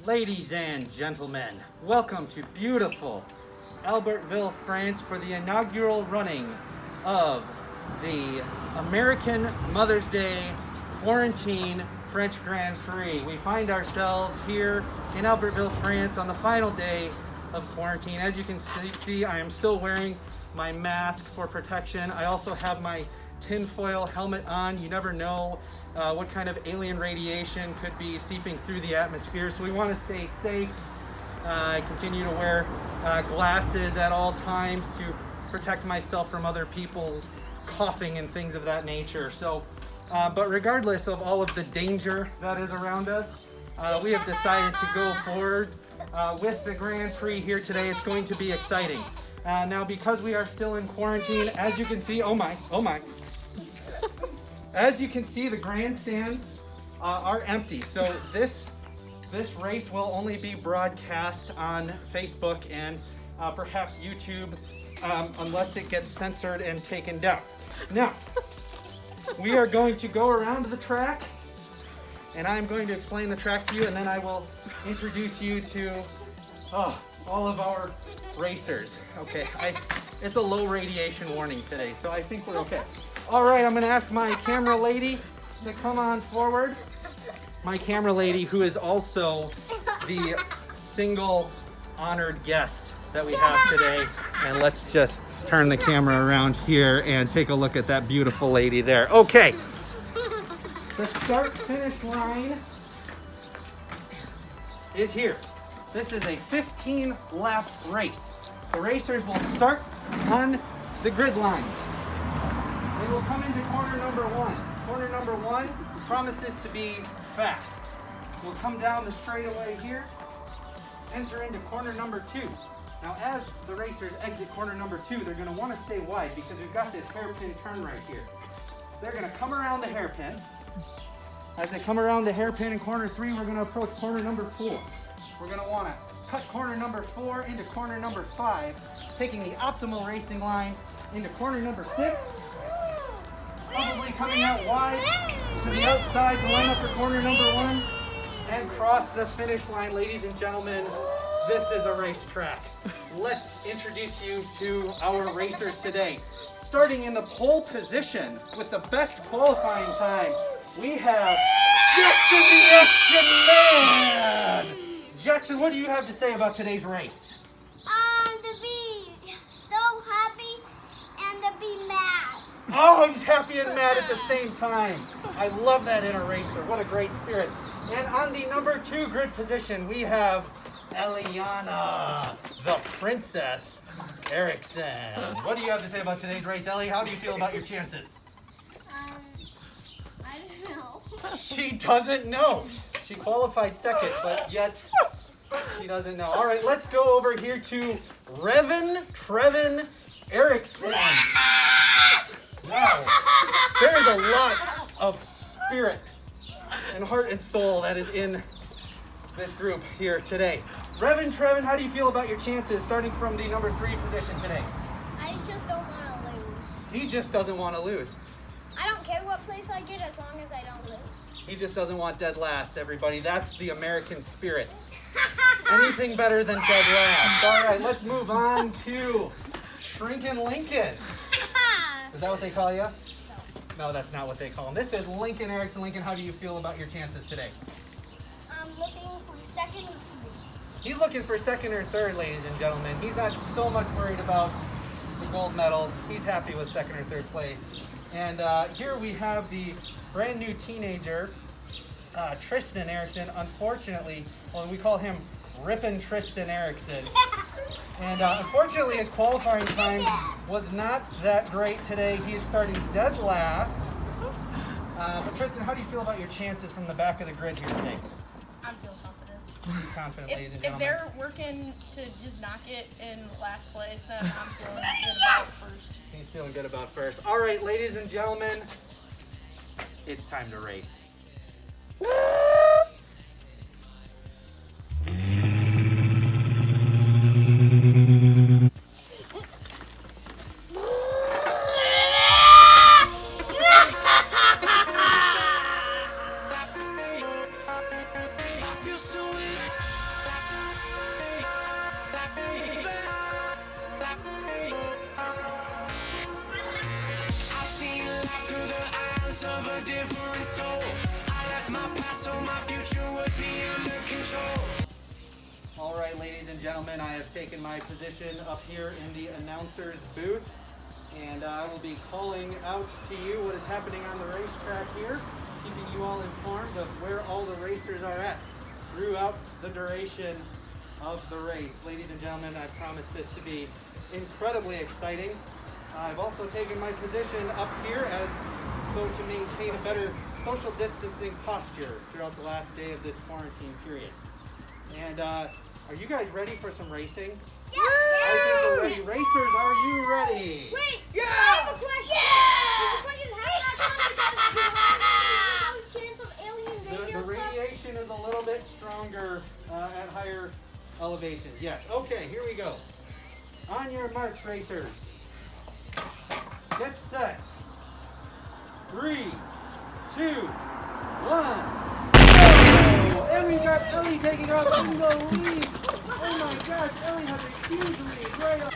Ladies and gentlemen, welcome to beautiful Albertville, France for the inaugural running of the American Mother's Day Quarantine French Grand Prix. We find ourselves here in Albertville, France on the final day of quarantine. As you can see, I am still wearing my mask for protection. I also have my tinfoil helmet on. You never know what kind of alien radiation could be seeping through the atmosphere, so we want to stay safe. I continue to wear glasses at all times to protect myself from other people's coughing and things of that nature. So, but regardless of all of the danger that is around us, we have decided to go forward with the Grand Prix here today. It's going to be exciting. Now, because we are still in quarantine, as you can see, oh my. As you can see, the grandstands are empty. So this race will only be broadcast on Facebook and perhaps YouTube, unless it gets censored and taken down. Now, we are going to go around the track, and I'm going to explain the track to you, and then I will introduce you to all of our racers. Okay, it's a low radiation warning today, so I think we're okay. All right, I'm gonna ask my camera lady to come on forward. My camera lady, who is also the single honored guest that we have today. And let's just turn the camera around here and take a look at that beautiful lady there. Okay, the start-finish line is here. This is a 15-lap race. The racers will start on the grid lines. They will come into corner number one. Corner number one promises to be fast. We'll come down the straightaway here, enter into corner number two. Now, as the racers exit corner number two, they're going to want to stay wide because we've got this hairpin turn right here. They're going to come around the hairpin. As they come around the hairpin in corner three, we're going to approach corner number four. We're going to want to cut corner number four into corner number five, taking the optimal racing line into corner number six. Probably coming out wide to the outside to line up for corner number one and cross the finish line. Ladies and gentlemen, this is a racetrack. Let's introduce you to our racers today. Starting in the pole position with the best qualifying time, we have Jackson the Action Man! Jackson, what do you have to say about today's race? To be so happy and to be mad. Oh, he's happy and mad at the same time. I love that in a racer. What a great spirit. And on the number two grid position, we have Eliana, the Princess Erickson. What do you have to say about today's race, Ellie? How do you feel about your chances? I don't know. She doesn't know. She qualified second, but yet she doesn't know. All right, let's go over here to Tristan Erickson. Wow, there is a lot of spirit and heart and soul that is in this group here today. Trevin, how do you feel about your chances starting from the number three position today? I just don't want to lose. He just doesn't want to lose. I don't care what place I get as long as I don't lose. He just doesn't want dead last, everybody. That's the American spirit. Anything better than dead last. All right, let's move on to Shrinkin' Lincoln. Is that what they call you? No, that's not what they call him. This is Lincoln Erickson. Lincoln, how do you feel about your chances today? I'm looking for second or third. He's looking for second or third, ladies and gentlemen. He's not so much worried about the gold medal. He's happy with second or third place. And here we have the brand new teenager, Tristan Erickson. Unfortunately, well, we call him Rippin' Tristan Erickson. And unfortunately, his qualifying time was not that great today. He is starting dead last. But Tristan, how do you feel about your chances from the back of the grid here today? I'm feeling confident. He's confident, ladies and If gentlemen. they're working to just knock it in last place, then I'm feeling good about first. He's feeling good about first. All right, ladies and gentlemen, it's time to race. I feel so weak. different soul. I left my past so my future would be under control. All right, ladies and gentlemen, I have taken my position up here in the announcer's booth, and I will be calling out to you what is happening on the racetrack here, keeping you all informed of where all the racers are at throughout the duration of the race. Ladies and gentlemen, I promise this to be incredibly exciting. I've also taken my position up here as so to maintain a better social distancing posture throughout the last day of this quarantine period. And are you guys ready for some racing? Yeah. I think we're ready. Racers, are you ready? Wait. Yeah. I have a question. Yeah. The question is, how much chance of alien The radiation is a little bit stronger at higher elevations. Yes. Okay, here we go. On your march, racers. Get set. 3, 2, 1. And we got Ellie taking off in the lead. Oh my gosh, Ellie has a huge lead right up.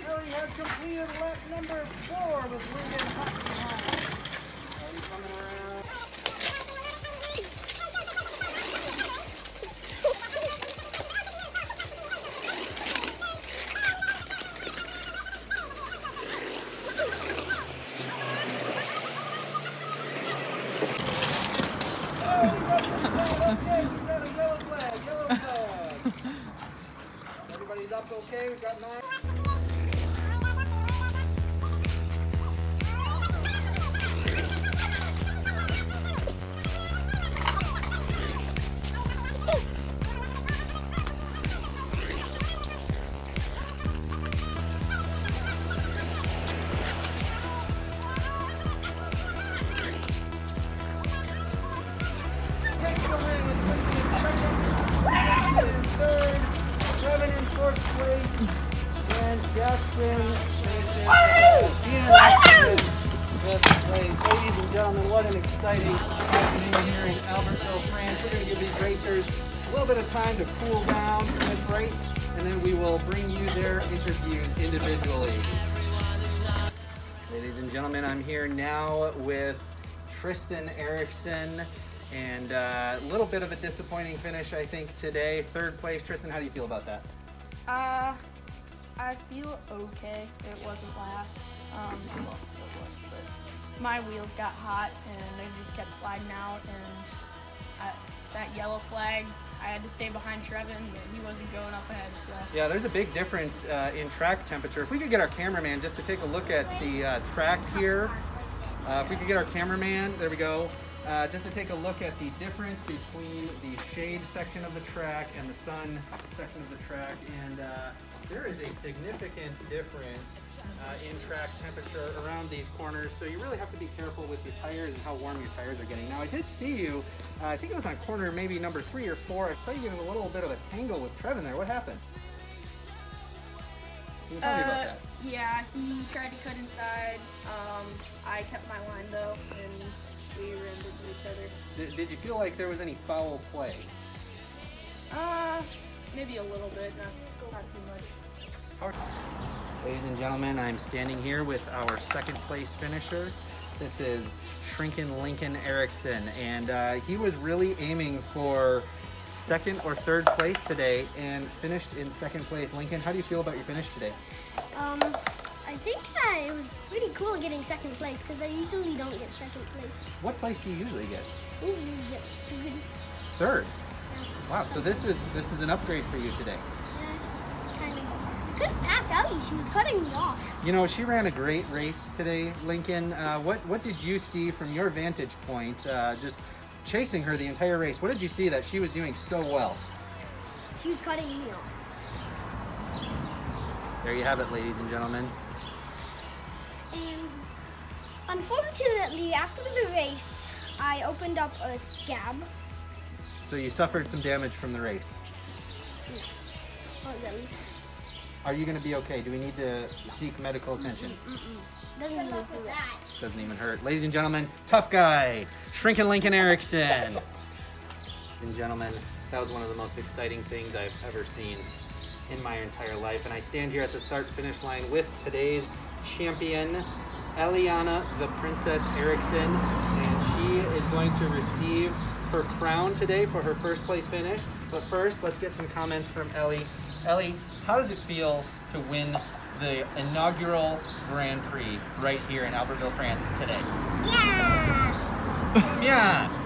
Ellie has completed lap number 4 with Lincoln hot behind. Ellie coming around. Okay, we've got a yellow flag. Everybody's up okay? We've got 9. And Jackson ladies and gentlemen, what an exciting afternoon here in Albertville, France. We're going to give these racers a little bit of time to cool down for this race, and then we will bring you their interviews individually. Ladies and gentlemen, I'm here now with Tristan Erickson, and a little bit of a disappointing finish, I think, today. 3rd place. Tristan, how do you feel about that? I feel okay. It wasn't last. Well, it was, but my wheels got hot and they just kept sliding out. And that yellow flag, I had to stay behind Trevin, and he wasn't going up ahead. So yeah, there's a big difference in track temperature. If we could get our cameraman just to take a look at the track here. If we could get our cameraman, there we go. Just to take a look at the difference between the shade section of the track and the sun section of the track, and there is a significant difference in track temperature around these corners, so you really have to be careful with your tires and how warm your tires are getting. Now I did see you, I think it was on corner maybe number 3 or 4, I saw you getting a little bit of a tangle with Trevin there. What happened? Can you tell me about that? Yeah, he tried to cut inside. I kept my line though, and we ran into each other. Did you feel like there was any foul play? Maybe a little bit, not too much. Ladies and gentlemen, I'm standing here with our 2nd place finisher. This is Tristan Erickson, and he was really aiming for 2nd or 3rd place today and finished in 2nd place. Lincoln, how do you feel about your finish today? I think that it was pretty cool getting 2nd place because I usually don't get 2nd place. What place do you usually get? I usually get 3rd. Wow, so this is an upgrade for you today. Kind of. I couldn't pass Ellie. She was cutting me off. You know, she ran a great race today, Lincoln. What did you see from your vantage point, just chasing her the entire race? What did you see that she was doing so well? She was cutting me off. There you have it, ladies and gentlemen. And unfortunately, after the race, I opened up a scab. So you suffered some damage from the race. Oh, really? Are you going to be okay? Do we need to seek medical attention? Doesn't even hurt. Doesn't even hurt. Ladies and gentlemen, tough guy, Tristan Erickson. and gentlemen, that was one of the most exciting things I've ever seen in my entire life. And I stand here at the start-finish line with today's champion, Eliana the Princess Erickson, and she is going to receive her crown today for her first place finish. But first, let's get some comments from Ellie. Ellie, how does it feel to win the inaugural Grand Prix right here in Albertville, France today? Yeah! Yeah!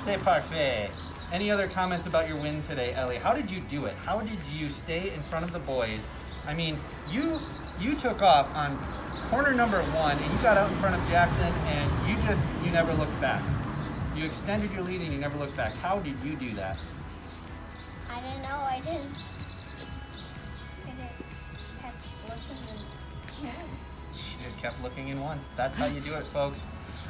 C'est parfait. Any other comments about your win today, Ellie? How did you do it? How did you stay in front of the boys? I mean, you took off on corner number 1 and you got out in front of Jackson and you never looked back. You extended your lead and you never looked back. How did you do that? I don't know. I just kept looking and She just kept looking and won. That's how you do it, folks.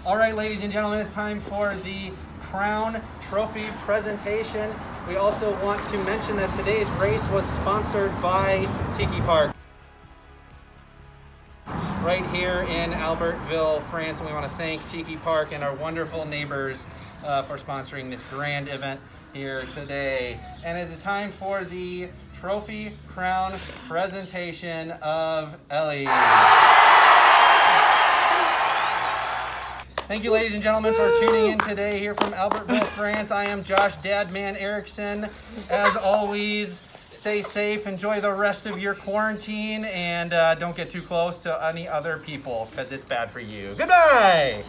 All right, ladies and gentlemen, it's time for the Crown Trophy presentation. We also want to mention that today's race was sponsored by Tiki Park right here in Albertville, France. And we want to thank Tiki Park and our wonderful neighbors for sponsoring this grand event here today. And it is time for the trophy crown presentation of Ellie. Thank you, ladies and gentlemen, for tuning in today here from Albertville, France. I am Josh Dadman Erickson. As always, stay safe, enjoy the rest of your quarantine, and don't get too close to any other people because it's bad for you. Goodbye!